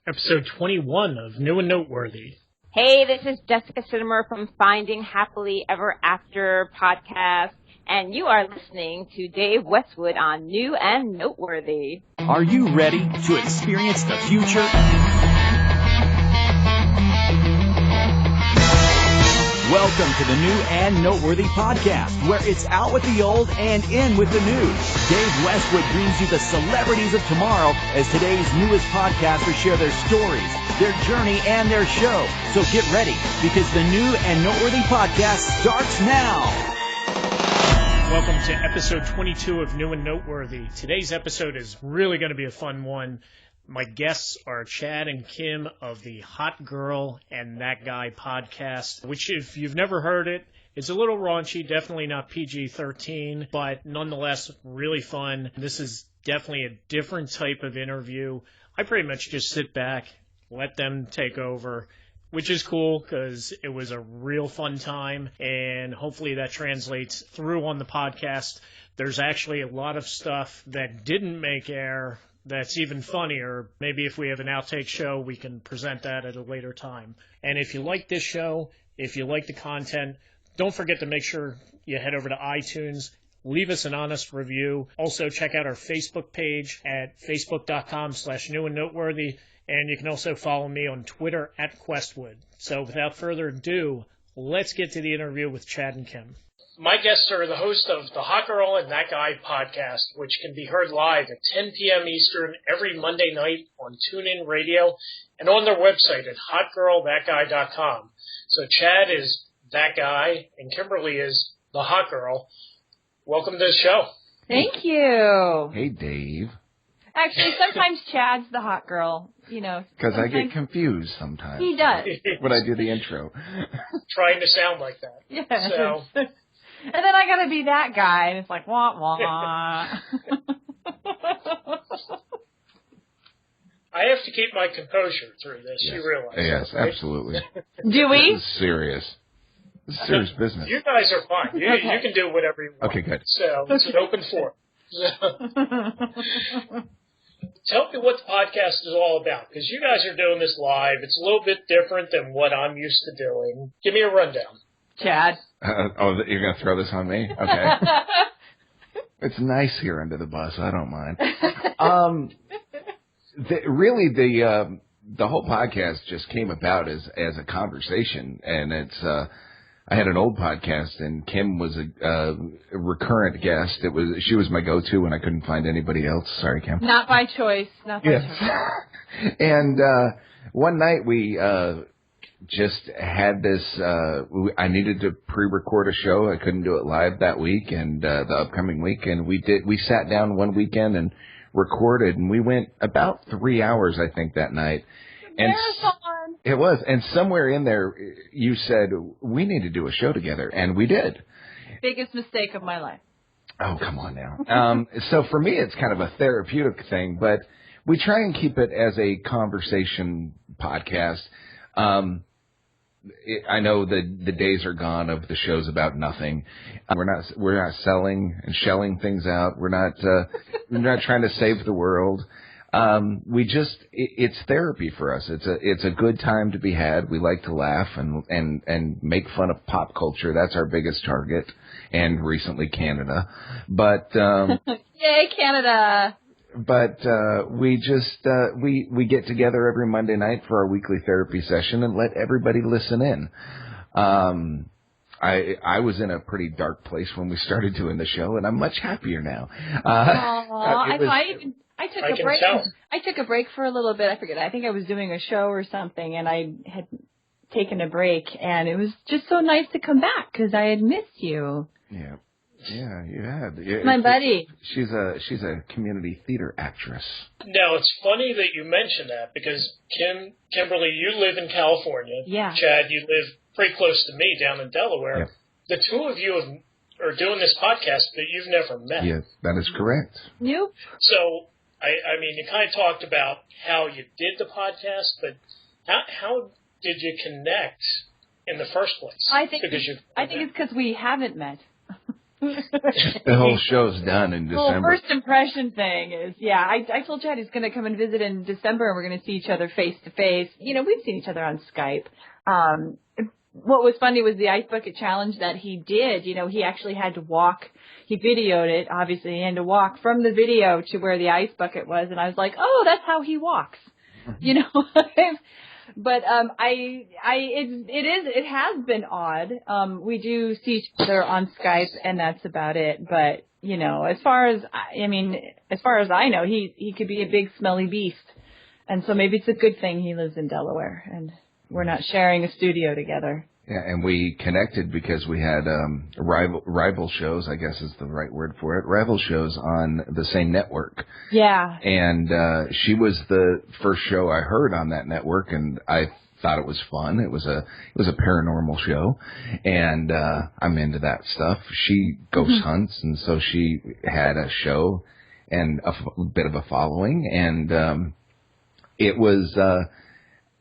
Episode 21 of New and Noteworthy. Hey, this is Jessica Sittimer from Finding Happily Ever After podcast, and you are listening to Dave Westwood on New and Noteworthy. Are you ready to experience the future? Welcome to the New and Noteworthy podcast, where it's out with the old and in with the new. Dave Westwood brings you the celebrities of tomorrow as today's newest podcasters share their stories, their journey, and their show. So get ready, because the New and Noteworthy podcast starts now. Welcome to episode 22 of New and Noteworthy. Today's episode is really going to be a fun one. My guests are Chad and Kim of the Hot Girl and That Guy podcast, which if you've never heard it, it's a little raunchy, definitely not PG-13, but nonetheless really fun. This is definitely a different type of interview. I pretty much just sit back, let them take over, which is cool because it was a real fun time, and hopefully that translates through on the podcast. There's actually a lot of stuff that didn't make air that's even funnier. Maybe if we have an outtake show, we can present that at a later time. And if you like this show, if you like the content, don't forget to make sure you head over to iTunes, leave us an honest review. Also, check out our Facebook page at facebook.com/newandnoteworthy. And you can also follow me on Twitter at Questwood. So without further ado, let's get to the interview with Chad and Kim. My guests are the host of the Hot Girl and That Guy podcast, which can be heard live at 10 p.m. Eastern every Monday night on TuneIn Radio and on their website at hotgirlthatguy.com. So Chad is That Guy and Kimberly is the Hot Girl. Welcome to the show. Thank you. Hey, Dave. Actually, sometimes Chad's the hot girl, you know. Because I get confused sometimes. He does. When I do the intro. Trying to sound like that. Yes. So. And then I gotta be that guy, and it's like, wah, wah. I have to keep my composure through this, Yes. you realize. Yes, right? absolutely. Do we? This is serious. This is serious business. You guys are fine. You can do whatever you want. Okay, good. So it's an open forum. Tell me what the podcast is all about, because you guys are doing this live. It's a little bit different than what I'm used to doing. Give me a rundown. Chad. You're going to throw this on me? Okay. It's nice here under the bus. I don't mind. The whole podcast just came about as a conversation, and it's I had an old podcast, and Kim was a recurrent guest. She was my go-to when I couldn't find anybody else. Sorry, Kim. Not by choice. Not by choice. And one night we just had this. I needed to pre-record a show. I couldn't do it live that week and the upcoming week, and we sat down one weekend and recorded, and we went about 3 hours, I think, that night. Marathon. It was. And somewhere in there, you said, we need to do a show together. And we did. Biggest mistake of my life. Oh, come on now. So for me, it's kind of a therapeutic thing. But we try and keep it as a conversation podcast. I know the days are gone of the shows about nothing. We're not selling and shelling things out. We're not trying to save the world. It's therapy for us. It's a good time to be had. We like to laugh and make fun of pop culture. That's our biggest target. And recently Canada. But, Yay, Canada. But, we get together every Monday night for our weekly therapy session and let everybody listen in. I was in a pretty dark place when we started doing the show, and I'm much happier now. I took a break. I took a break for a little bit. I forget. I think I was doing a show or something, and I had taken a break, and it was just so nice to come back because I had missed you. Yeah, you had. My buddy. She's a community theater actress. Now, it's funny that you mentioned that because Kimberly, you live in California. Yeah. Chad, you live pretty close to me down in Delaware. Yeah. The two of you are doing this podcast, but you've never met. Yes, that is correct. Nope. So. I mean, you kind of talked about how you did the podcast, but how did you connect in the first place? I think it's because we haven't met. The whole show's done in December. Well, first impression thing is, I told Chad he's going to come and visit in December, and we're going to see each other face to face. You know, we've seen each other on Skype. What was funny was the Ice Bucket Challenge that he did. You know, he actually had to walk. He videoed it, obviously, he had to walk from the video to where the ice bucket was, and I was like, oh, that's how he walks. You know, but it has been odd. We do see each other on Skype, and that's about it. But you know, as far as I know, he could be a big smelly beast, and so maybe it's a good thing he lives in Delaware and we're not sharing a studio together. Yeah, and we connected because we had rival shows, I guess is the right word for it, rival shows on the same network. Yeah. And she was the first show I heard on that network, and I thought it was fun. It was a paranormal show, and I'm into that stuff. She ghost hunts, and so she had a show and a bit of a following, and it was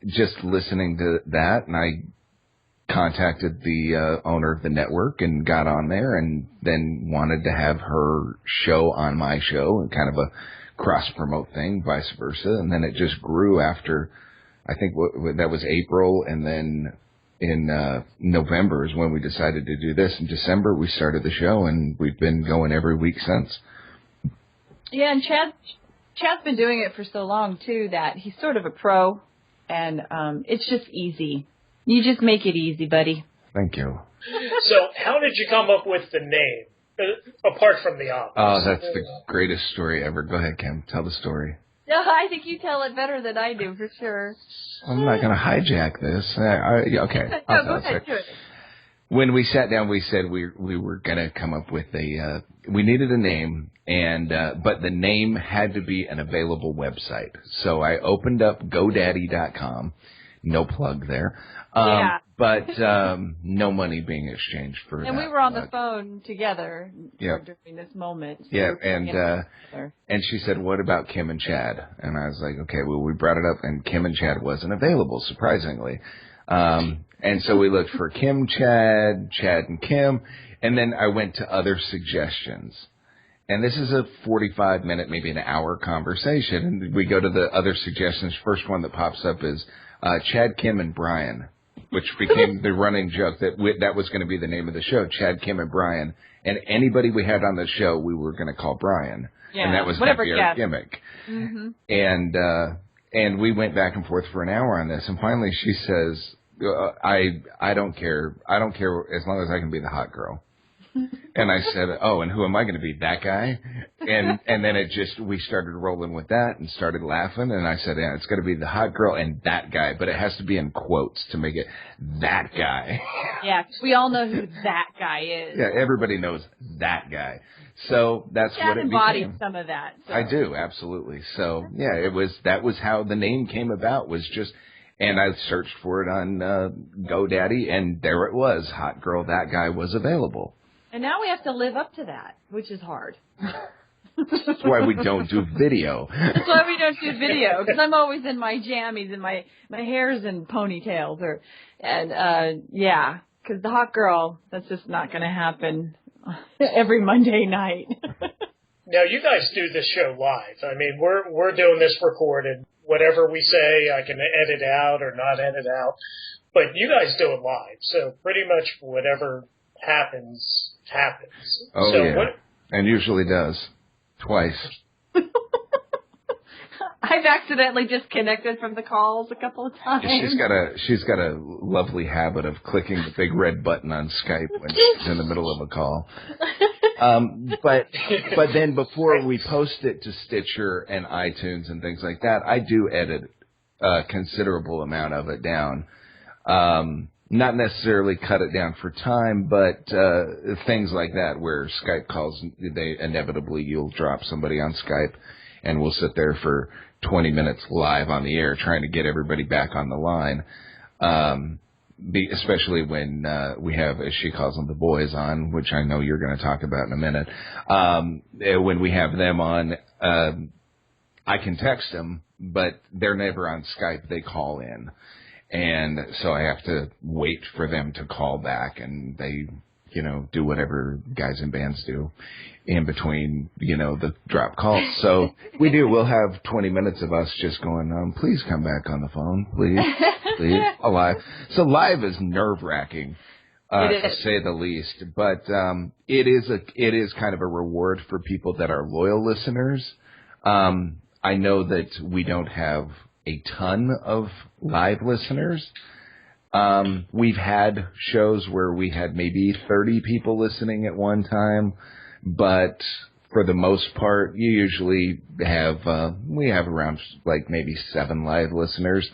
just listening to that, and I contacted the owner of the network and got on there, and then wanted to have her show on my show, and kind of a cross-promote thing, vice versa. And then it just grew after, I think that was April, and then in November is when we decided to do this. In December, we started the show, and we've been going every week since. Yeah, and Chad's been doing it for so long, too, that he's sort of a pro, and it's just easy. You just make it easy, buddy. Thank you. So how did you come up with the name, apart from the obvious? Oh, that's the greatest story ever. Go ahead, Kim. Tell the story. No, I think you tell it better than I do, for sure. I'm not going to hijack this. Okay. No, go ahead. Do it. When we sat down, we said we were going to come up with we needed a name, and but the name had to be an available website. So I opened up GoDaddy.com. No plug there. But no money being exchanged for that. And we were on the phone together during this moment. So yeah, and she said, what about Kim and Chad? And I was like, okay, well, we brought it up, and Kim and Chad wasn't available, surprisingly. And so we looked for Kim, Chad and Kim, and then I went to other suggestions. And this is a 45-minute, maybe an hour conversation, and we go to the other suggestions. First one that pops up is Chad, Kim, and Brian, which became the running joke that that was going to be the name of the show, Chad, Kim, and Brian. And anybody we had on the show, we were going to call Brian. Yeah, and that was going to be our gimmick. Mm-hmm. And we went back and forth for an hour on this. And finally she says, I don't care. I don't care as long as I can be the hot girl. And I said, oh, and who am I going to be, that guy? And then we started rolling with that and started laughing. And I said, yeah, it's going to be the hot girl and that guy, but it has to be in quotes to make it that guy. Yeah, we all know who that guy is. Yeah, everybody knows that guy. So that's what it became. Embodied some of that. So. I do, absolutely. So, yeah, that was how the name came about, was just... And I searched for it on GoDaddy, and there it was. Hot girl, that guy was available. And now we have to live up to that, which is hard. That's why we don't do video. That's why we don't do video, because I'm always in my jammies and my hair's in ponytails. Because the hot girl, that's just not going to happen every Monday night. Now, you guys do this show live. I mean, we're doing this recorded. Whatever we say, I can edit out or not edit out. But you guys do it live, so pretty much whatever happens. Oh, so yeah. And usually does. Twice. I've accidentally disconnected from the calls a couple of times. She's got a lovely habit of clicking the big red button on Skype when she's in the middle of a call. But then before we post it to Stitcher and iTunes and things like that, I do edit a considerable amount of it down. Not necessarily cut it down for time, but things like that where Skype calls, you'll drop somebody on Skype, and we'll sit there for 20 minutes live on the air trying to get everybody back on the line. Especially when we have, as she calls them, the boys on, which I know you're going to talk about in a minute. When we have them on, I can text them, but they're never on Skype. They call in. And so I have to wait for them to call back, and they do whatever guys in bands do in between, the drop calls. So we do. We'll have 20 minutes of us just going, please come back on the phone, please, alive. So live is nerve-wracking, to say the least. But it is kind of a reward for people that are loyal listeners. I know that we don't have a ton of live listeners. We've had shows where we had maybe 30 people listening at one time, but for the most part, you usually have, we have around like maybe 7 live listeners.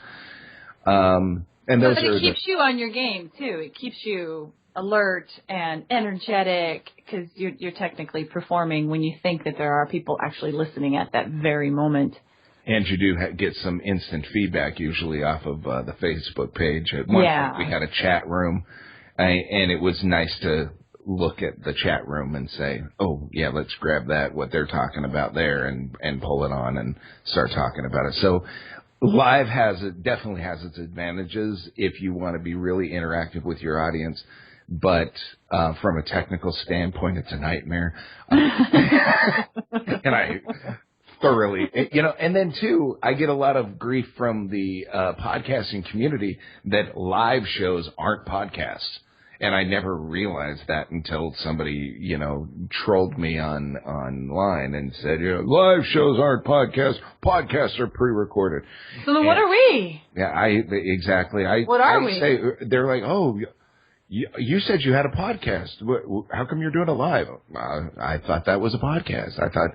And those but it keeps you on your game too. It keeps you alert and energetic because you're technically performing when you think that there are people actually listening at that very moment. And you do get some instant feedback usually off of the Facebook page. At one point we had a chat room, and it was nice to look at the chat room and say, oh, yeah, let's grab that, what they're talking about there, and pull it on and start talking about it. So live definitely has its advantages if you want to be really interactive with your audience. But from a technical standpoint, it's a nightmare. And I thoroughly, and then too, I get a lot of grief from the podcasting community that live shows aren't podcasts. And I never realized that until somebody, trolled me online and said, live shows aren't podcasts. Podcasts are pre-recorded. So then what are we? Yeah, exactly. What are we? They're like, oh, you said you had a podcast. How come you're doing it live? I thought that was a podcast. I thought,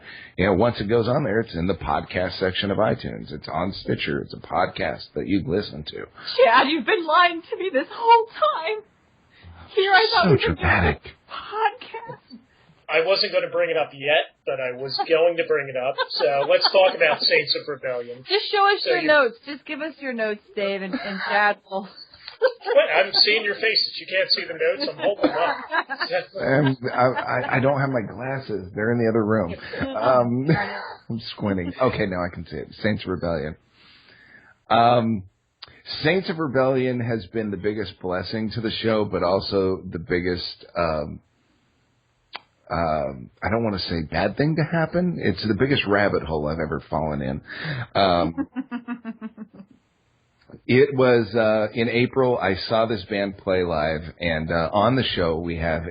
once it goes on there, it's in the podcast section of iTunes. It's on Stitcher. It's a podcast that you listen to. Chad, you've been lying to me this whole time. Here I thought we were doing a podcast. I wasn't going to bring it up yet, but I was going to bring it up. So let's talk about Saints of Rebellion. Just show us your notes. Just give us your notes, Dave, and Chad will... Wait, I'm seeing your faces. You can't see the notes. I'm holding them up. I don't have my glasses. They're in the other room. I'm squinting. Okay, now I can see it. Saints of Rebellion. Saints of Rebellion has been the biggest blessing to the show, but also the biggest, I don't want to say bad thing to happen. It's the biggest rabbit hole I've ever fallen in. It was in April. I saw this band play live, and on the show we have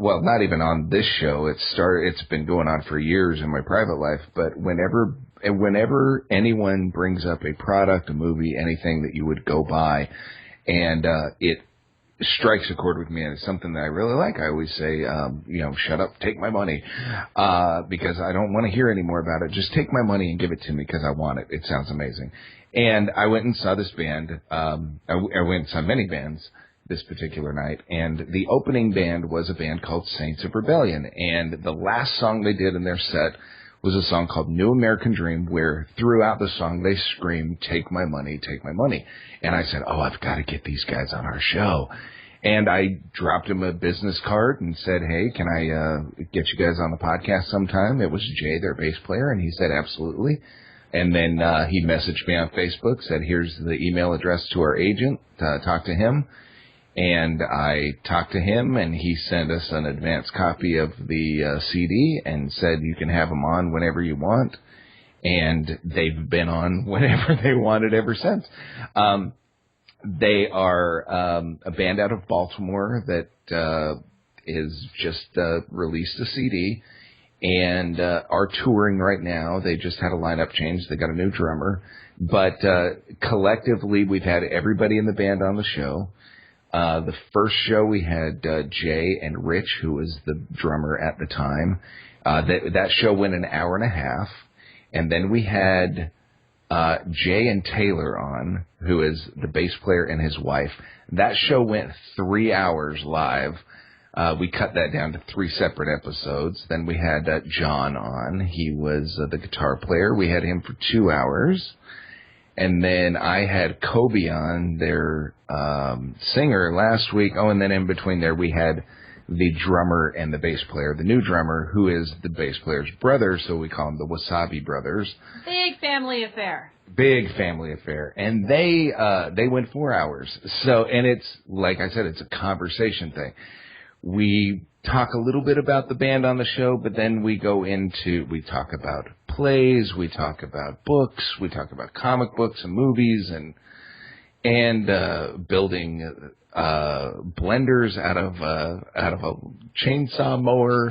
well, not even on this show. It's been going on for years in my private life. But whenever anyone brings up a product, a movie, anything that you would go buy, and it strikes a chord with me, and it's something that I really like, I always say, shut up, take my money, because I don't want to hear any more about it. Just take my money and give it to me because I want it. It sounds amazing. And I went and saw this band. I went and saw many bands this particular night, and the opening band was a band called Saints of Rebellion, and the last song they did in their set was a song called New American Dream, where throughout the song they scream, take my money, take my money. And I said, oh, I've got to get these guys on our show. And I dropped him a business card and said, hey, can I get you guys on the podcast sometime? It was Jay, their bass player, and he said, absolutely. And then he messaged me on Facebook, said, here's the email address to our agent, talk to him. And I talked to him, and he sent us an advance copy of the CD and said you can have them on whenever you want. And they've been on whenever they wanted ever since. They are a band out of Baltimore that is just released a CD and are touring right now. They just had a lineup change. They got a new drummer. But collectively, we've had everybody in the band on the show. The first show we had Jay and Rich, who was the drummer at the time. That show went an hour and a half. And then we had Jay and Taylor on, who is the bass player and his wife. That show went 3 hours live. We cut that down to 3 separate episodes. Then we had John on. He was the guitar player. We had him for 2 hours. And then I had Kobe on, their singer, last week. Oh, and then in between there we had the drummer and the bass player, the new drummer, who is the bass player's brother, so we call them the Wasabi Brothers. Big family affair. Big family affair. And they went 4 hours. So, and it's, like I said, it's a conversation thing. We talk a little bit about the band on the show, but then we talk about plays, we talk about books, we talk about comic books and movies and building blenders out of a chainsaw mower.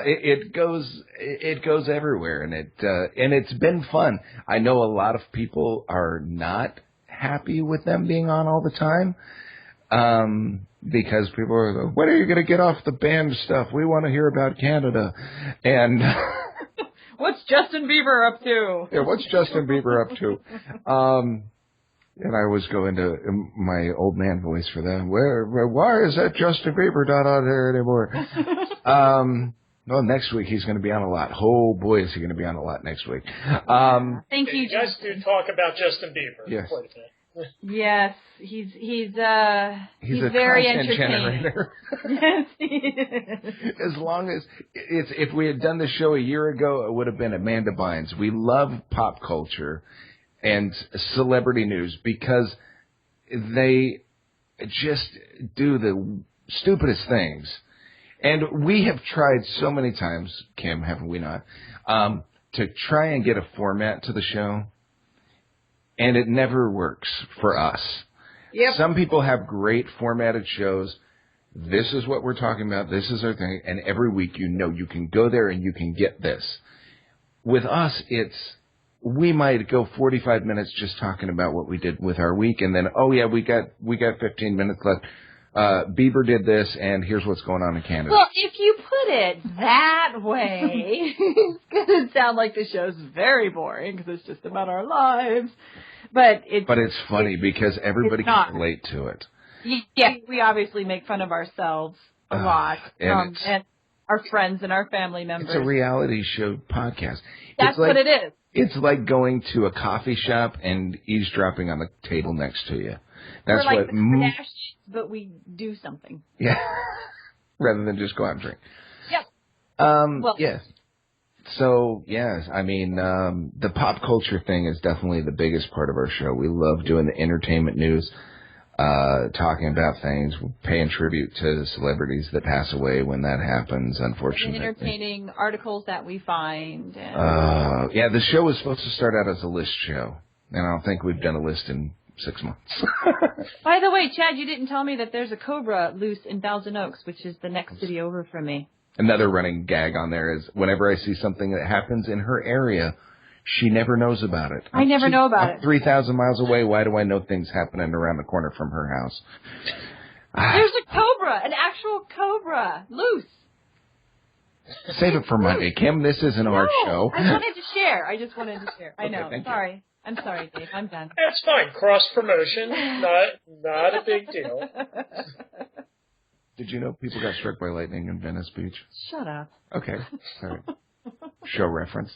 It goes everywhere, and it's been fun. I know a lot of people are not happy with them being on all the time, because people are like, when are you going to get off the band stuff? We want to hear about Canada. And what's Justin Bieber up to? Yeah, what's Justin Bieber up to? And I always go into my old man voice for them. Why is that Justin Bieber not on there anymore? Well, next week he's going to be on a lot. Oh boy, is he going to be on a lot next week. Thank you. You guys do talk about Justin Bieber. Yes. Quite a bit. Yes, he's a very content entertaining. generator. Yes, he is. As long as if we had done the show a year ago, it would have been Amanda Bynes. We love pop culture and celebrity news because they just do the stupidest things. And we have tried so many times, Kim, haven't we not, to try and get a format to the show. And it never works for us. Yep. Some people have great formatted shows. This is what we're talking about. This is our thing. And every week, you can go there and you can get this. With us, we might go 45 minutes just talking about what we did with our week. And then, oh yeah, we got 15 minutes left. Bieber did this, and here's what's going on in Canada. Well, if you put it that way, it's going to sound like the show's very boring because it's just about our lives. But it's funny because everybody can relate to it. Yeah, we obviously make fun of ourselves a lot, and our friends and our family members. It's a reality show podcast. That's what it is. It's like going to a coffee shop and eavesdropping on the table next to you. That's We're like what. the Kardashians, but we do something. Yeah, rather than just go out and drink. Yep. Well, yes. So yes, I mean the pop culture thing is definitely the biggest part of our show. We love doing the entertainment news, talking about things, paying tribute to celebrities that pass away when that happens. Unfortunately, and entertaining articles that we find. Yeah, the show was supposed to start out as a list show, and I don't think we've done a list in 6 months. By the way, Chad, you didn't tell me that there's a cobra loose in Thousand Oaks, which is the next city over from me. Another running gag on there is whenever I see something that happens in her area, she never knows about it. I never know about it. 3,000 miles away, why do I know things happening around the corner from her house? There's a cobra, an actual cobra, loose. Save it for Monday, Kim. This isn't our show. I wanted to share. I just wanted to share. I know. Thank Sorry. I'm sorry, Dave. I'm done. That's fine. Cross promotion, not a big deal. Did you know people got struck by lightning in Venice Beach? Shut up. Okay. Sorry. Show reference.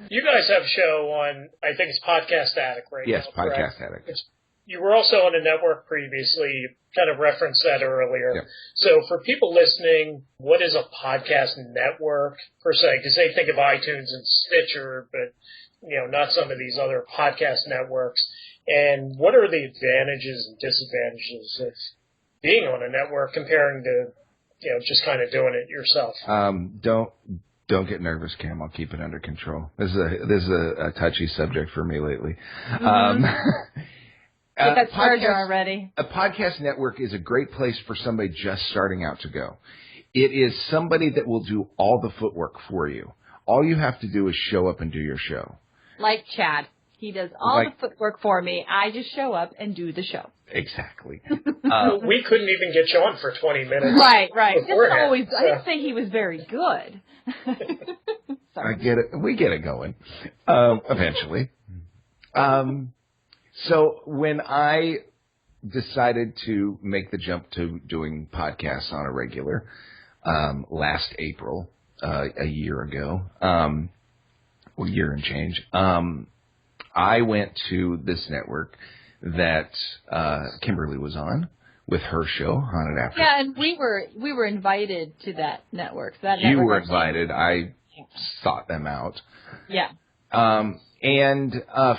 You guys have a show on, I think it's Podcast Addict right yes, now. Yes, Podcast Addict. You were also on a network previously. You kind of referenced that earlier. Yep. So for people listening, what is a podcast network per se? Because they think of iTunes and Stitcher, but not some of these other podcast networks. And what are the advantages and disadvantages of being on a network comparing to, just kind of doing it yourself? Don't get nervous, Cam. I'll keep it under control. This is a touchy subject for me lately. Mm-hmm. Get that charger already. A podcast network is a great place for somebody just starting out to go. It is somebody that will do all the footwork for you. All you have to do is show up and do your show. Like Chad. He does all the footwork for me. I just show up and do the show. Exactly. We couldn't even get you on for 20 minutes. Right. I didn't say he was very good. I get it. We get it going. Eventually. So when I decided to make the jump to doing podcasts on a regular last April, a year ago, or year and change, I went to this network that Kimberly was on with her show, Haunted After. Yeah, and we were invited to that network. You were invited. I sought them out. Yeah. And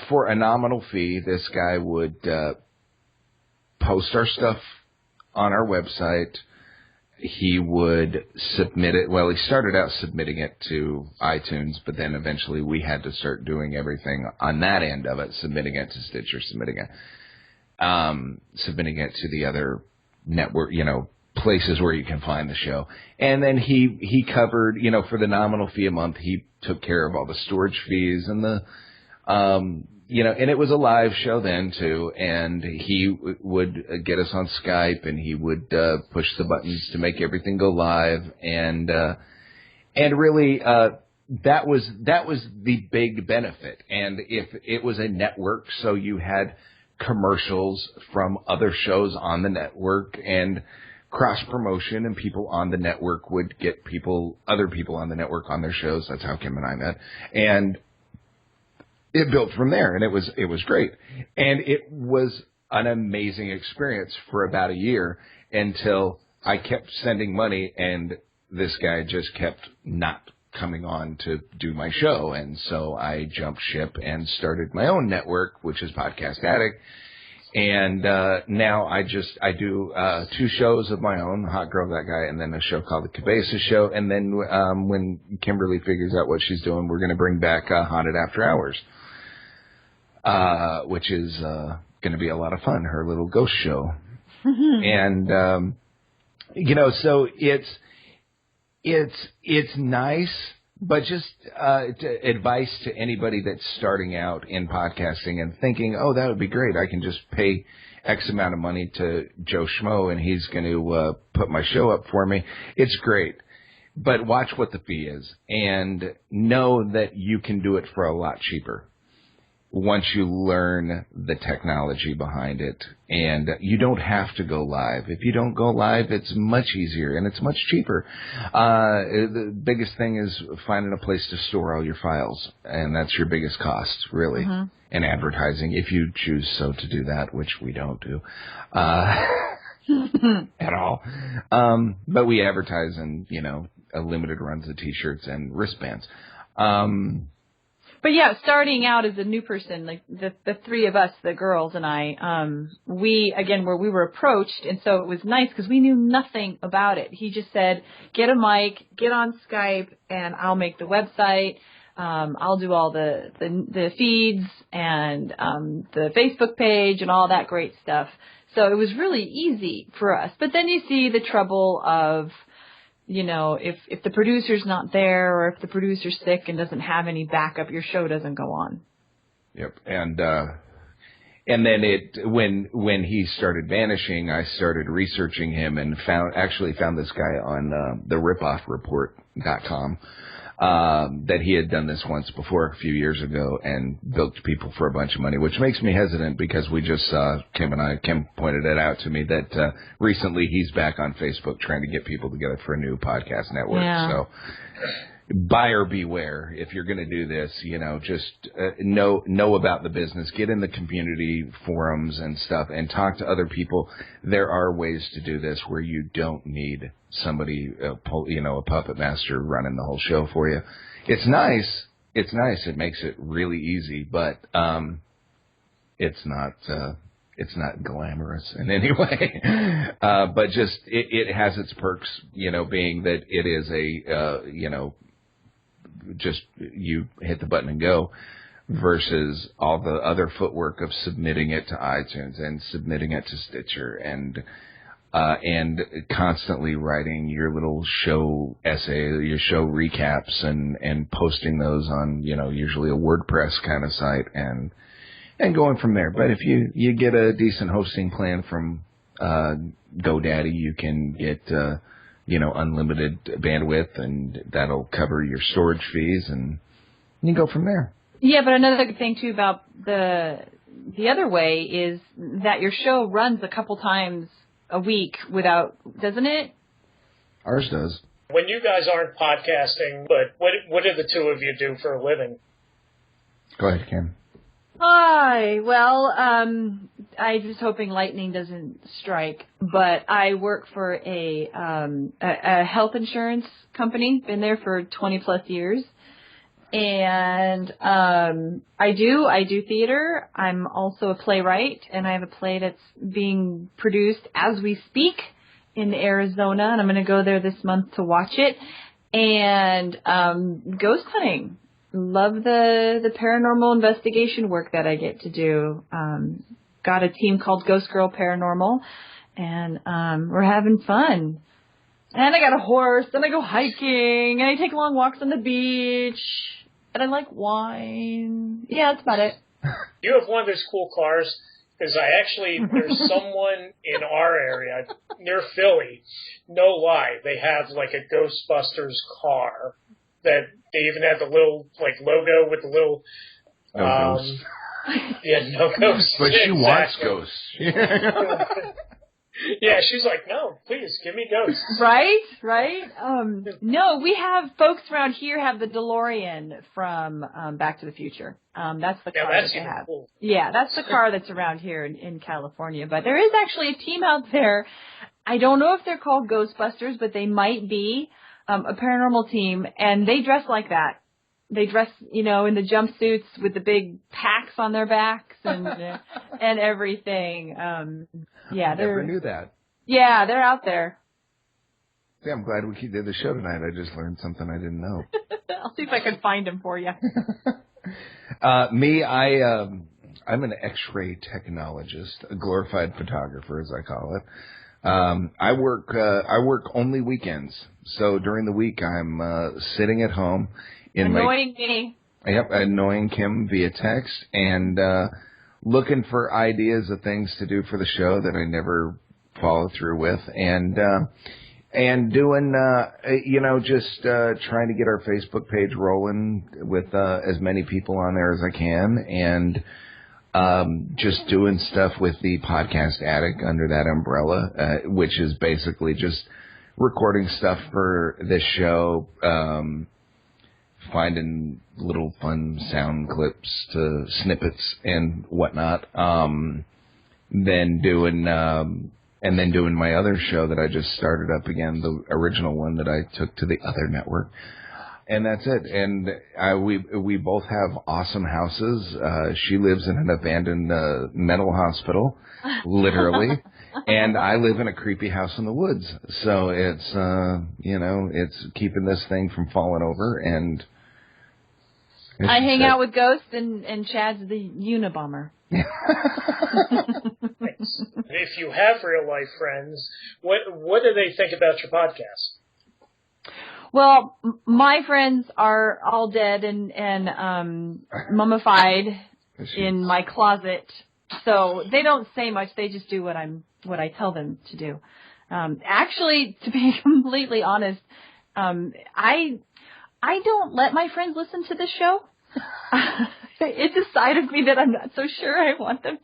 for a nominal fee, this guy would post our stuff on our website. He would submit it. Well, he started out submitting it to iTunes, but then eventually we had to start doing everything on that end of it, submitting it to Stitcher, submitting it to the other network, places where you can find the show. And then he covered, for the nominal fee a month, he took care of all the storage fees and the, and it was a live show then too. And he would get us on Skype, and he would push the buttons to make everything go live. And really, that was the big benefit. And if it was a network, so you had commercials from other shows on the network and cross promotion, and people on the network would get other people on the network on their shows. That's how Kim and I met. And it built from there, and it was great. And it was an amazing experience for about a year until I kept sending money, and this guy just kept not coming on to do my show. And so I jumped ship and started my own network, which is Podcast Addict. And now I do 2 shows of my own, Hot Girl, That Guy, and then a show called The Cabeza Show. And then when Kimberly figures out what she's doing, we're going to bring back Haunted After Hours, which is going to be a lot of fun, her little ghost show. And, so it's nice. But just advice to anybody that's starting out in podcasting and thinking, oh, that would be great. I can just pay X amount of money to Joe Schmo, and he's going to put my show up for me. It's great. But watch what the fee is, and know that you can do it for a lot cheaper once you learn the technology behind it. And you don't have to go live. If you don't go live, it's much easier and it's much cheaper. The biggest thing is finding a place to store all your files, and that's your biggest cost, really. Mm-hmm. And advertising, if you choose so to do that, which we don't do at all. But we advertise in, limited runs of T-shirts and wristbands. But yeah, starting out as a new person, like the 3 of us, the girls and I, we were approached, and so it was nice because we knew nothing about it. He just said, get a mic, get on Skype, and I'll make the website. I'll do all the feeds and the Facebook page and all that great stuff. So it was really easy for us. But then you see the trouble of, if the producer's not there, or if the producer's sick and doesn't have any backup, your show doesn't go on. Yep. And then when he started vanishing, I started researching him and found this guy on theripoffreport.com. That he had done this once before a few years ago and bilked people for a bunch of money, which makes me hesitant because we just saw, Kim pointed it out to me that recently he's back on Facebook trying to get people together for a new podcast network. Yeah. So buyer beware. If you're going to do this, just know about the business, get in the community forums and stuff, and talk to other people. There are ways to do this where you don't need somebody, a puppet master running the whole show for you. It's nice. It makes it really easy, but it's not glamorous in any way. But just it has its perks, being that it is just you hit the button and go, versus all the other footwork of submitting it to iTunes and submitting it to Stitcher and constantly writing your little show essay, your show recaps, and posting those on, usually a WordPress kind of site and going from there. But if you get a decent hosting plan from GoDaddy, you can get unlimited bandwidth, and that'll cover your storage fees, and you go from there. Yeah, but another good thing too about the other way is that your show runs a couple times a week doesn't it? Ours does. When you guys aren't podcasting, but what do the 2 of you do for a living? Go ahead, Kim. Hi. Well, I'm just hoping lightning doesn't strike, but I work for a health insurance company. Been there for 20 plus years. And I do theater. I'm also a playwright, and I have a play that's being produced as we speak in Arizona, and I'm going to go there this month to watch it. And ghost hunting. Love the paranormal investigation work that I get to do. Got a team called Ghost Girl Paranormal, and we're having fun. And I got a horse, and I go hiking, and I take long walks on the beach. And I like wine. Yeah, that's about it. You have one of those cool cars, because there's someone in our area, near Philly, no lie, they have like a Ghostbusters car that they even have the little like logo with the little, No ghost. Yeah, no ghosts. But she wants Exactly. ghosts. Yeah, she's like, no, please, give me ghosts. Right. No, we have folks around here have the DeLorean from Back to the Future. That's the car that they have. Cool. Yeah, that's the car that's around here in California. But there is actually a team out there. I don't know if they're called Ghostbusters, but they might be a paranormal team, and they dress like that. They dress, in the jumpsuits with the big packs on their backs and everything. Yeah, I never knew that. Yeah, they're out there. Yeah, I'm glad we did the show tonight. I just learned something I didn't know. I'll see if I can find them for you. I'm an X-ray technologist, a glorified photographer, as I call it. I work only weekends. So during the week, I'm sitting at home annoying me. Yep, annoying Kim via text and looking for ideas of things to do for the show that I never follow through with, and doing just trying to get our Facebook page rolling with as many people on there as I can, and just doing stuff with the Podcast Attic under that umbrella, which is basically just recording stuff for this show, finding little fun sound clips to snippets and whatnot. Then doing my other show that I just started up again, the original one that I took to the other network. And that's it. And we both have awesome houses. She lives in an abandoned mental hospital, literally. And I live in a creepy house in the woods. So it's, it's keeping this thing from falling over. And I hang out with ghosts, and Chad's the Unabomber. If you have real life friends, what do they think about your podcast? Well, my friends are all dead and mummified in my closet, so they don't say much. They just do what I tell them to do. Actually, to be completely honest, I don't let my friends listen to the show. It's a side of me that I'm not so sure I want them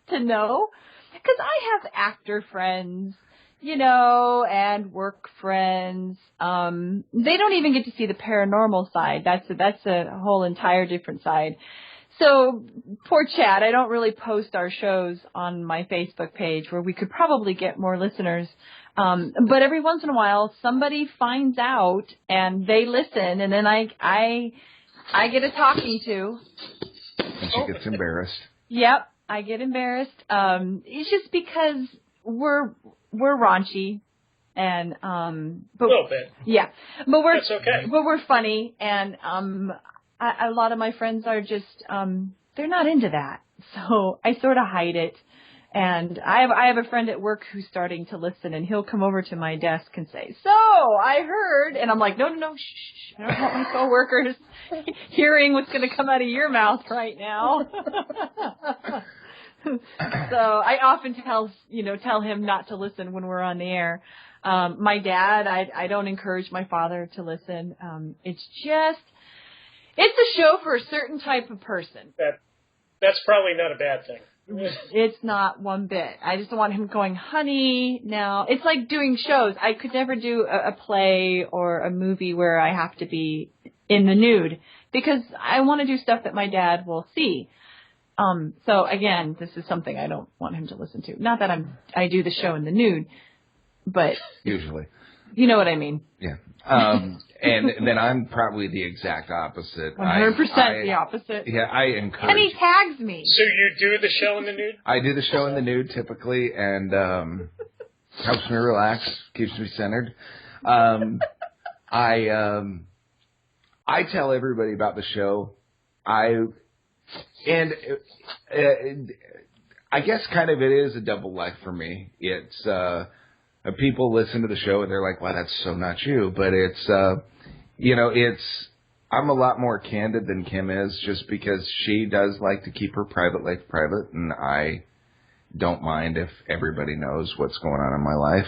to know, because I have actor friends, and work friends. They don't even get to see the paranormal side. That's a whole entire different side. So poor Chad, I don't really post our shows on my Facebook page where we could probably get more listeners. But every once in a while somebody finds out and they listen, and then I get a talking to. And she gets embarrassed. Yep, I get embarrassed. It's just because we're raunchy, and but, a little bit. Yeah, but that's okay. But we're funny, and a lot of my friends are just they're not into that, so I sort of hide it. And I have a friend at work who's starting to listen, and he'll come over to my desk and say, "So I heard," and I'm like, "No, shh! I don't want my coworkers hearing what's going to come out of your mouth right now." So I often tell him not to listen when we're on the air. My dad, I don't encourage my father to listen. It's a show for a certain type of person. That's probably not a bad thing. It's not one bit. I just don't want him going, "Honey, now." It's like doing shows. I could never do a play or a movie where I have to be in the nude, because I want to do stuff that my dad will see. So again, this is something I don't want him to listen to. Not that I do the show in the nude, but usually, you know what I mean. Yeah. And then I'm probably the exact opposite. 100% the opposite. Yeah, I encourage. And he tags me. So you do the show in the nude? I do the show in the nude typically, and helps me relax, keeps me centered. I tell everybody about the show. I guess kind of it is a double life for me. It's people listen to the show and they're like, "Wow, that's so not you." But it's I'm a lot more candid than Kim is, just because she does like to keep her private life private, and I don't mind if everybody knows what's going on in my life.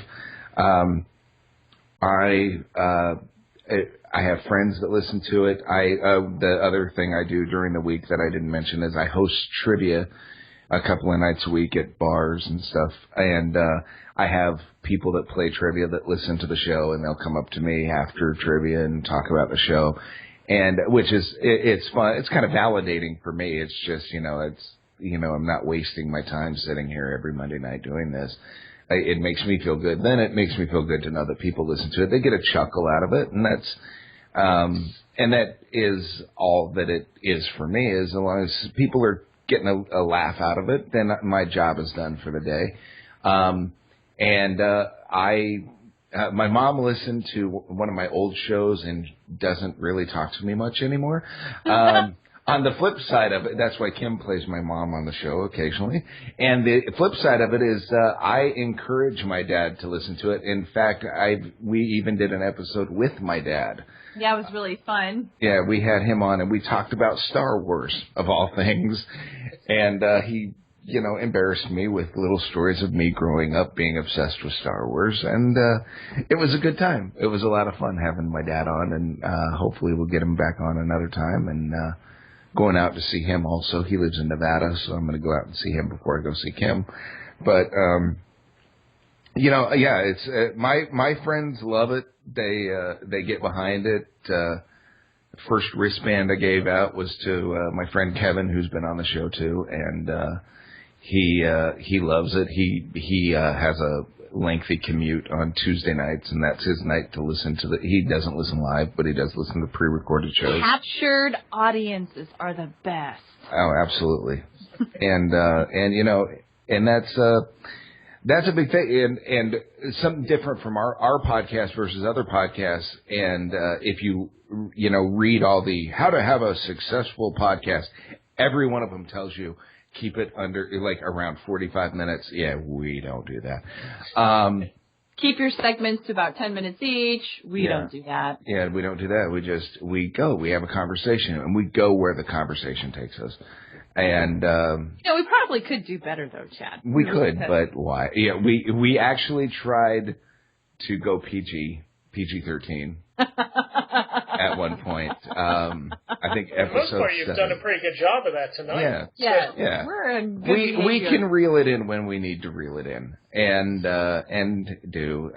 I have friends that listen to it. The other thing I do during the week that I didn't mention is I host trivia a couple of nights a week at bars and stuff. And I have people that play trivia that listen to the show, and they'll come up to me after trivia and talk about the show. And it's fun. It's kind of validating for me. It's just, I'm not wasting my time sitting here every Monday night doing this. It makes me feel good. Then it makes me feel good to know that people listen to it. They get a chuckle out of it, and that is all that it is for me. As long as people are getting a laugh out of it, then my job is done for the day. My mom listened to one of my old shows and doesn't really talk to me much anymore. On the flip side of it, that's why Kim plays my mom on the show occasionally. And the flip side of it is I encourage my dad to listen to it. In fact, we even did an episode with my dad. Yeah, it was really fun. Yeah, we had him on, and we talked about Star Wars, of all things. And he, embarrassed me with little stories of me growing up being obsessed with Star Wars. And it was a good time. It was a lot of fun having my dad on, and hopefully we'll get him back on another time. And going out to see him also. He lives in Nevada, so I'm going to go out and see him before I go see Kim. But, it's my friends love it. They get behind it. First wristband I gave out was to my friend Kevin, who's been on the show too, and he loves it. He has a lengthy commute on Tuesday nights, and that's his night to listen to he doesn't listen live, but he does listen to pre-recorded shows. Captured audiences are the best. Oh, absolutely. And that's a big thing, and something different from our podcast versus other podcasts. And if you read all the how to have a successful podcast, every one of them tells you keep it under around 45 minutes. Yeah, we don't do that. Keep your segments to about 10 minutes each. We don't do that. Yeah, we don't do that. We have a conversation, and we go where the conversation takes us. And we probably could do better though, Chad. We could, but why? Yeah, we actually tried to go PG-13 at one point. I think episode 7. For the most part, you've done a pretty good job of that tonight. Yeah. We're a good we can reel it in when we need to reel it in, and do.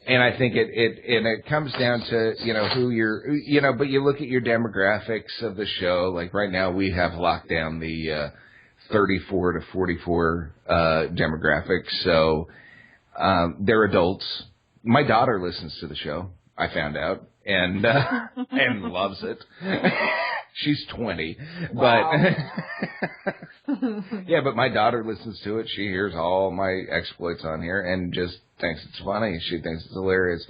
And I think it comes down to, who you're, but you look at your demographics of the show. Like right now we have locked down the 34 to 44 demographics. So they're adults. My daughter listens to the show, I found out, and loves it. She's 20, wow. but yeah, but my daughter listens to it. She hears all my exploits on here and just thinks it's funny. She thinks it's hilarious,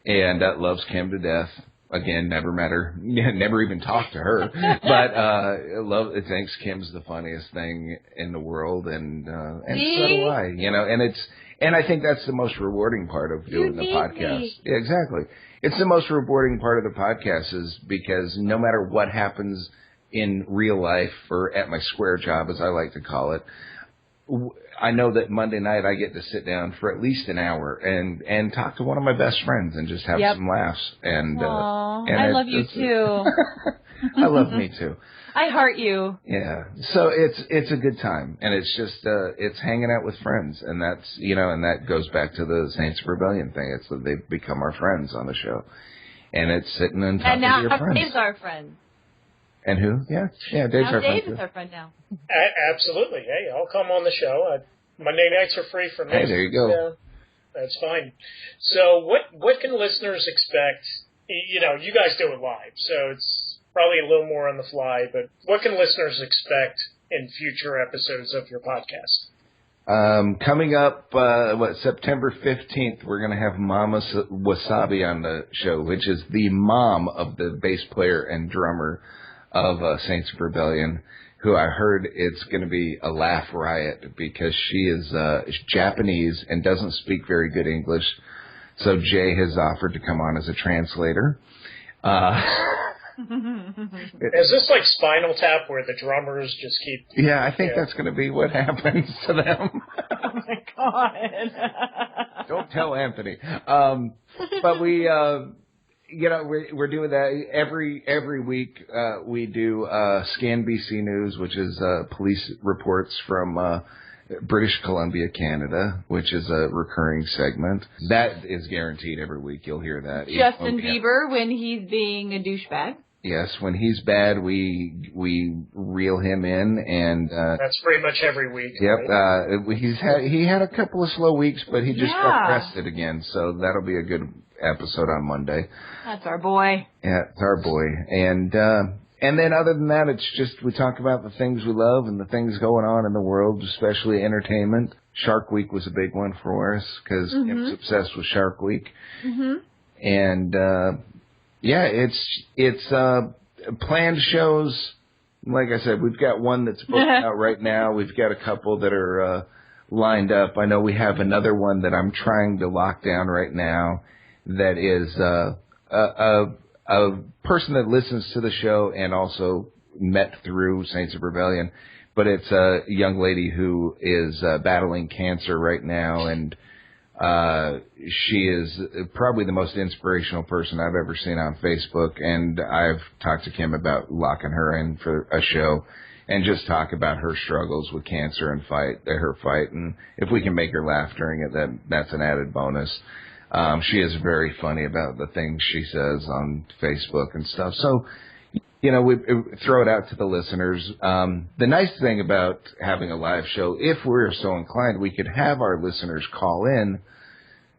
and loves Kim to death. Again, never met her, never even talked to her, but thinks Kim's the funniest thing in the world, and so do I. And I think that's the most rewarding part of doing the podcast. Yeah, exactly. It's the most rewarding part of the podcast is because no matter what happens in real life or at my square job, as I like to call it, I know that Monday night I get to sit down for at least an hour and talk to one of my best friends and just have some laughs. And I love you too. I love me too. I heart you. Yeah. So it's a good time, and it's just it's hanging out with friends, and that's and that goes back to the Saints of Rebellion thing. It's that they've become our friends on the show, and it's sitting and talking to your friends. And now our friends. And who? Yeah, Dave's now our friend. Dave is our friend now. Absolutely. Hey, I'll come on the show. Monday nights are free for me. Hey, there you go. Yeah, that's fine. So what can listeners expect? You know, you guys do it live, so it's probably a little more on the fly, but what can listeners expect in future episodes of your podcast? Coming up, September 15th, we're going to have Mama Wasabi on the show, which is the mom of the bass player and drummer of Saints of Rebellion, who I heard it's going to be a laugh riot because she is Japanese and doesn't speak very good English. So Jay has offered to come on as a translator. Is this like Spinal Tap where the drummers just keep... Yeah, I think that's going to be what happens to them. Oh, my God. Don't tell Anthony. But we, we're doing that every week. We do Scan BC News, which is police reports from British Columbia, Canada, which is a recurring segment. That is guaranteed every week. You'll hear that. Justin Bieber when he's being a douchebag. Yes, when he's bad, we reel him in, and that's pretty much every week. Yep, right? He had a couple of slow weeks, but he just got rested again, so that'll be a good episode on Monday. That's our boy. Yeah, it's our boy, and then other than that, it's just we talk about the things we love and the things going on in the world, especially entertainment. Shark Week was a big one for us because Kim's obsessed with Shark Week, and. Yeah, it's planned shows. Like I said, we've got one that's booked out right now. We've got a couple that are lined up. I know we have another one that I'm trying to lock down right now that is a person that listens to the show and also met through Saints of Rebellion. But it's a young lady who is battling cancer right now, and she is probably the most inspirational person I've ever seen on Facebook, and I've talked to Kim about locking her in for a show and just talk about her struggles with cancer and her fight, and if we can make her laugh during it, that's an added bonus. She is very funny about the things she says on Facebook and stuff. So, we throw it out to the listeners. The nice thing about having a live show, if we're so inclined, we could have our listeners call in,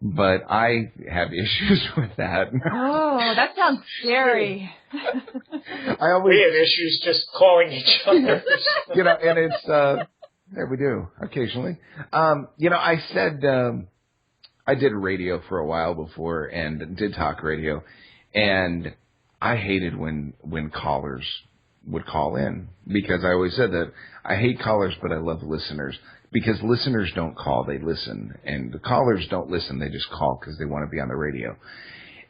but I have issues with that. Oh, that sounds scary. We have issues just calling each other. And it's, yeah, we do occasionally. I said, I did radio for a while before and did talk radio, and I hated when callers would call in because I always said that I hate callers, but I love listeners. Because listeners don't call, they listen. And the callers don't listen, they just call because they want to be on the radio.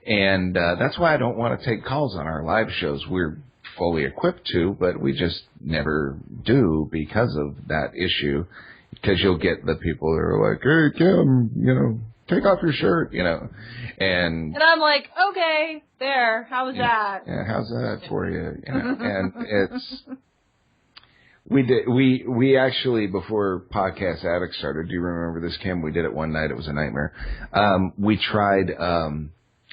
And that's why I don't want to take calls on our live shows. We're fully equipped to, but we just never do because of that issue. Because you'll get the people that are like, hey, Kim, take off your shirt, And I'm like, okay, there, how was that? Yeah, how's that for you? And it's... We actually, before Podcast Addict started, do you remember this, Kim? We did it one night. It was a nightmare. We tried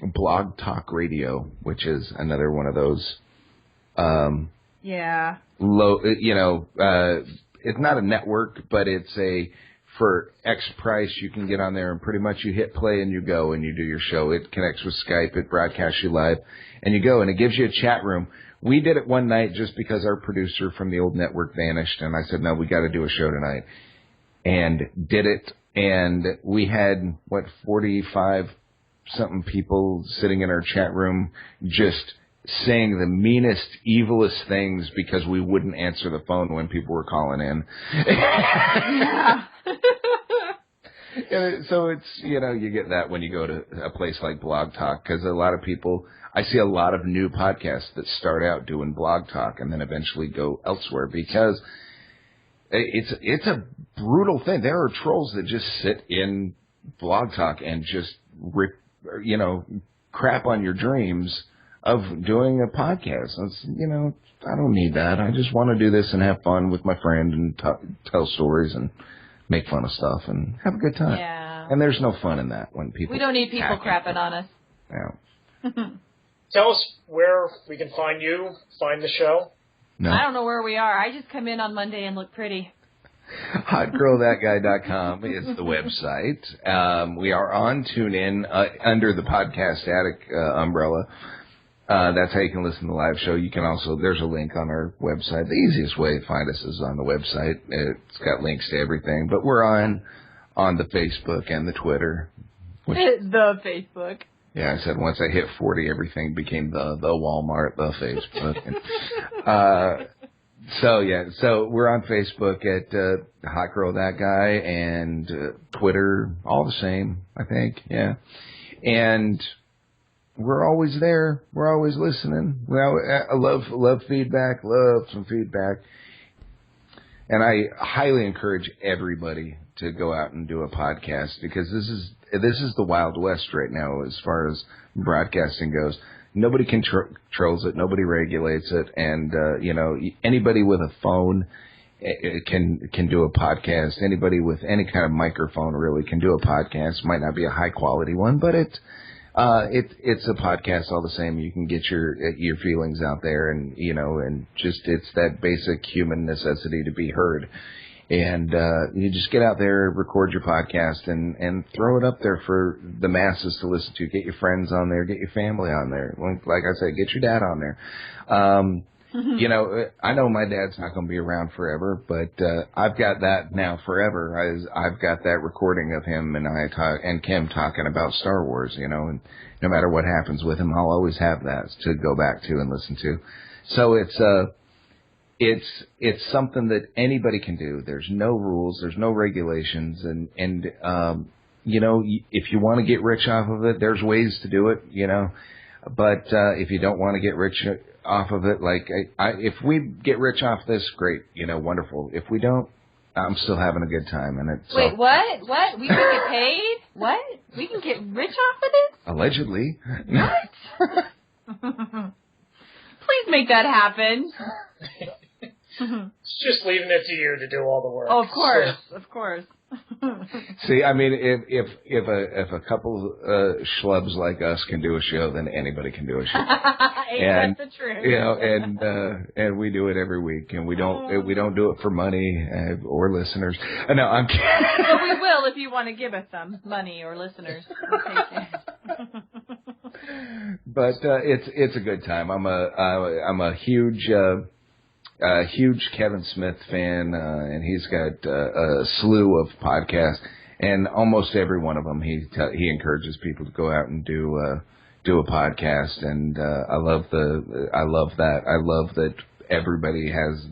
Blog Talk Radio, which is another one of those. Low, it's not a network, but it's for X price, you can get on there and pretty much you hit play and you go and you do your show. It connects with Skype. It broadcasts you live and you go and it gives you a chat room. We did it one night just because our producer from the old network vanished, and I said, no, we got to do a show tonight, and did it, and we had, 45-something people sitting in our chat room just saying the meanest, evilest things because we wouldn't answer the phone when people were calling in. Yeah. And so it's, you get that when you go to a place like Blog Talk, because a lot of people, I see a lot of new podcasts that start out doing Blog Talk and then eventually go elsewhere because it's a brutal thing. There are trolls that just sit in Blog Talk and just rip, crap on your dreams of doing a podcast. It's, I don't need that. I just want to do this and have fun with my friend and tell stories and make fun of stuff and have a good time. Yeah. And there's no fun in that when people... We don't need people crapping on us. Yeah. Tell us where we can find you, find the show. No. I don't know where we are. I just come in on Monday and look pretty. HotGirlThatGuy.com is the website. We are on TuneIn under the Podcast Addict umbrella. That's how you can listen to the live show. You can also, there's a link on our website. The easiest way to find us is on the website. It's got links to everything. But we're on the Facebook and the Twitter. The Facebook. Yeah, I said once I hit 40, everything became the Walmart, the Facebook. So we're on Facebook at Hot Girl That Guy, and Twitter, all the same, I think. Yeah, and we're always there. We're always listening. I love feedback. Love some feedback, and I highly encourage everybody to go out and do a podcast, because this is the Wild West right now as far as broadcasting goes. Nobody controls it. Nobody regulates it. And, anybody with a phone can do a podcast. Anybody with any kind of microphone really can do a podcast. Might not be a high quality one, but it's a podcast all the same. You can get your feelings out there, and, and just, it's that basic human necessity to be heard. And you just get out there, record your podcast, and throw it up there for the masses to listen to. Get your friends on there. Get your family on there. Like I said, get your dad on there. I know my dad's not going to be around forever, but I've got that now forever. I've got that recording of him and Kim talking about Star Wars, and no matter what happens with him, I'll always have that to go back to and listen to. So it's something that anybody can do. There's no rules, there's no regulations, and if you want to get rich off of it, there's ways to do it, But if you don't want to get rich off of it, like if we get rich off this, great, wonderful. If we don't, I'm still having a good time. And it's wait, what? We can get paid? What? We can get rich off of this? Allegedly. What? Please make that happen. It's just leaving it to you to do all the work. Oh, of course, of course. See, I mean, if a couple schlubs like us can do a show, then anybody can do a show. Ain't that the truth? And we do it every week, and we don't do it for money or listeners. No, I'm kidding. Well, we will if you want to give us some money or listeners. We'll take it. But it's a good time. I'm a huge Kevin Smith fan, and he's got a slew of podcasts, and almost every one of them he encourages people to go out and do a podcast, and I love that. I love that everybody has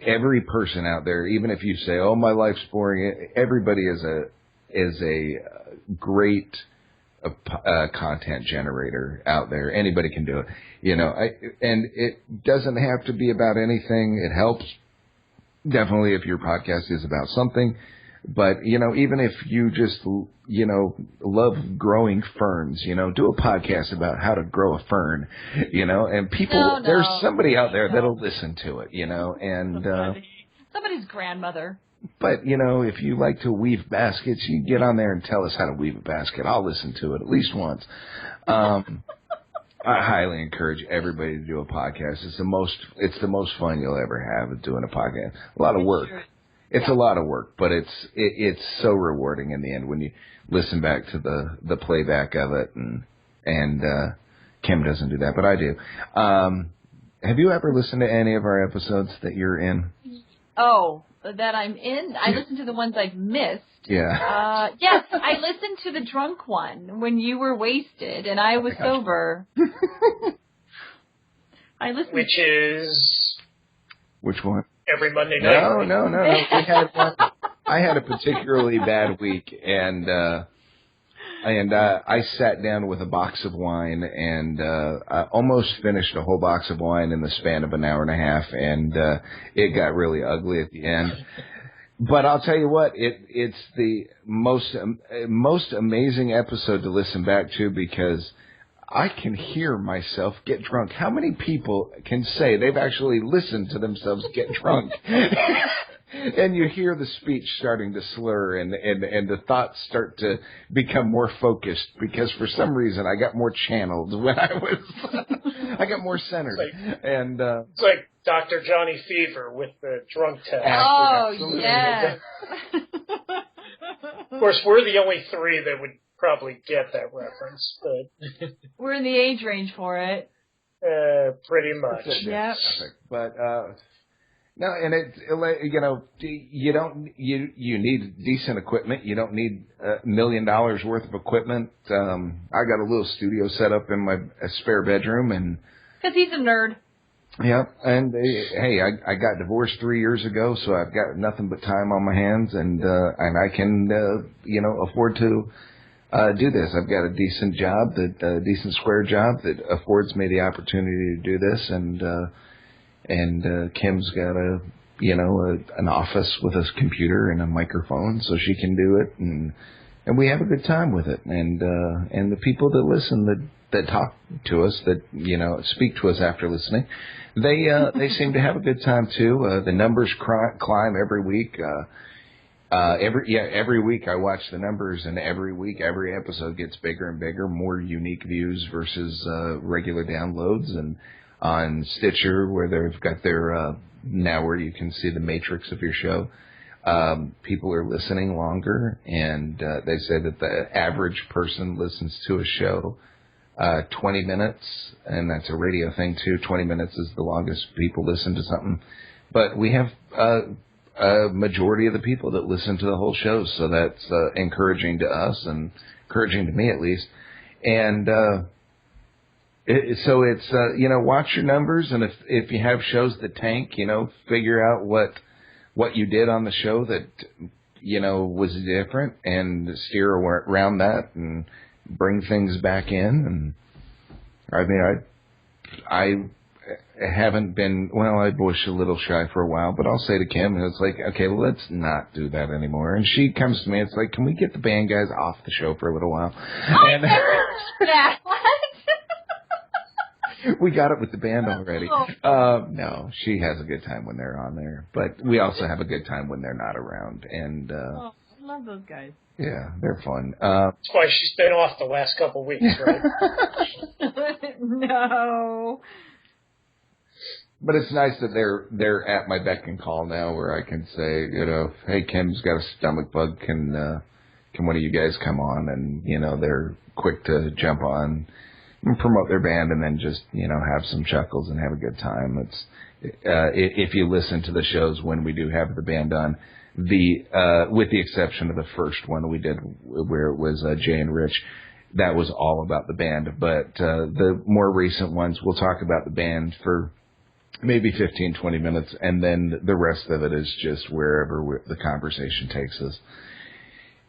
every person out there, even if you say, "Oh, my life's boring," everybody is a great content generator out there. Anybody can do it, and it doesn't have to be about anything. It helps definitely if your podcast is about something, but even if you just love growing ferns, do a podcast about how to grow a fern, and people, there's somebody out there that'll listen to it, and somebody's grandmother. But, if you like to weave baskets, you get on there and tell us how to weave a basket. I'll listen to it at least once. I highly encourage everybody to do a podcast. It's the most fun you'll ever have doing a podcast. A lot of work. It's a lot of work, but it's so rewarding in the end when you listen back to the playback of it, and Kim doesn't do that, but I do. Have you ever listened to any of our episodes that you're in? Oh, that I'm in? I listened to the ones I've missed. Yeah. Yes, I listened to the drunk one when you were wasted and I was sober. I listened. Which one? Every Monday night. No. We had one. I had a particularly bad week, and I sat down with a box of wine, and I almost finished a whole box of wine in the span of an hour and a half, and it got really ugly at the end. But I'll tell you what, it's the most amazing episode to listen back to, because I can hear myself get drunk. How many people can say they've actually listened to themselves get drunk? And you hear the speech starting to slur, and the thoughts start to become more focused, because for some reason I got more channeled when I I got more centered. It's like Dr. Johnny Fever with the drunk test. Oh, yes. Of course, we're the only three that would probably get that reference, but we're in the age range for it. Pretty much. Yep. But no, and you need decent equipment. You don't need $1 million worth of equipment. I got a little studio set up in my spare bedroom, and because he's a nerd. Yeah, and hey, I got divorced 3 years ago, so I've got nothing but time on my hands, and I can afford to do this. I've got a decent job, decent square job that affords me the opportunity to do this, and Kim's got an office with a computer and a microphone, so she can do it, and we have a good time with it, and the people that listen that talk to us, that speak to us after listening, they seem to have a good time too. The numbers climb every week. Every week I watch the numbers, and every week, every episode gets bigger and bigger, more unique views versus regular downloads. And on Stitcher, where they've got their now where you can see the matrix of your show, people are listening longer, and they say that the average person listens to a show 20 minutes, and that's a radio thing too. 20 minutes is the longest people listen to something. But we have a majority of the people that listen to the whole show, so that's encouraging to us and encouraging to me at least. And so it's watch your numbers, and if you have shows that tank, figure out what you did on the show that was different, and steer around that and bring things back in. And I mean, I haven't been, I was a little shy for a while, but I'll say to Kim, it's like, okay, well, let's not do that anymore. And she comes to me, it's like, can we get the band guys off the show for a little while? And Yeah, what? we got it with the band already. No, she has a good time when they're on there, but we also have a good time when they're not around. And I love those guys. Yeah, they're fun. That's why she's been off the last couple of weeks, right? No. But it's nice that they're at my beck and call now, where I can say, hey, Kim's got a stomach bug. Can one of you guys come on? And they're quick to jump on and promote their band, and then just have some chuckles and have a good time. It's if you listen to the shows when we do have the band on, with the exception of the first one we did where it was Jay and Rich, that was all about the band. But the more recent ones, we'll talk about the band for maybe 15, 20 minutes, and then the rest of it is just wherever the conversation takes us.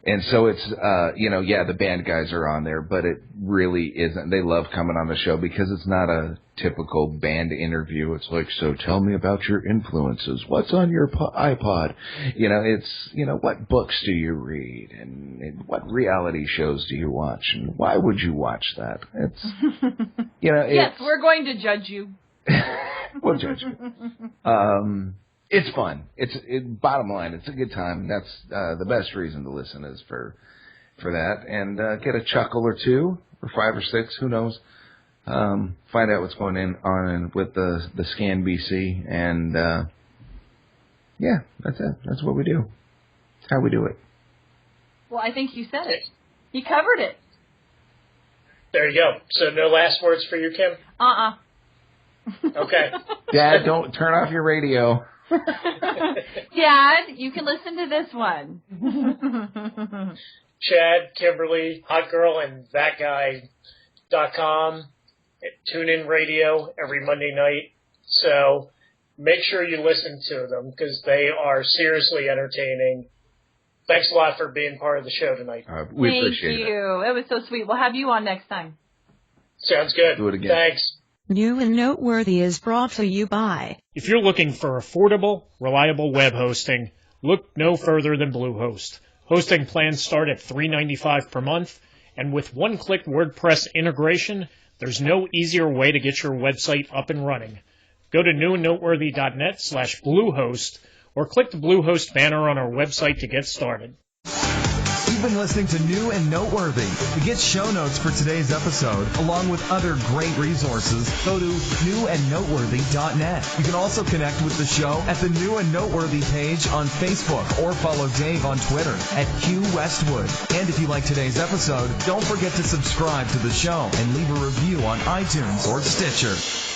And so it's, the band guys are on there, but it really isn't. They love coming on the show because it's not a typical band interview. It's like, so tell me about your influences. What's on your iPod? It's, what books do you read? And what reality shows do you watch? And why would you watch that? It's, yes, we're going to judge you. We'll judge you. It's fun. Bottom line, it's a good time. That's the best reason to listen is for that, and get a chuckle or two, or 5 or 6, who knows. Find out what's going on with the Scan BC, and that's it. That's what we do. That's how we do it. Well, I think you said it. You covered it. There you go. So no last words for you, Kim? Okay. Dad, don't turn off your radio. Dad, you can listen to this one. Chad, Kimberly, Hot Girl, and ThatGuy.com. Tune in radio every Monday night. So make sure you listen to them because they are seriously entertaining. Thanks a lot for being part of the show tonight. We appreciate it. Thank you. It was so sweet. We'll have you on next time. Sounds good. Do it again. Thanks. New and Noteworthy is brought to you by. If you're looking for affordable, reliable web hosting, look no further than Bluehost. Hosting plans start at $3.95 per month, and with one-click WordPress integration, there's no easier way to get your website up and running. Go to newandnoteworthy.net/Bluehost or click the Bluehost banner on our website to get started. been listening to New and Noteworthy. To get show notes for today's episode, along with other great resources, go to newandnoteworthy.net. You can also connect with the show at the New and Noteworthy page on Facebook or follow Dave on Twitter at Q Westwood. And if you like today's episode, don't forget to subscribe to the show and leave a review on iTunes or Stitcher.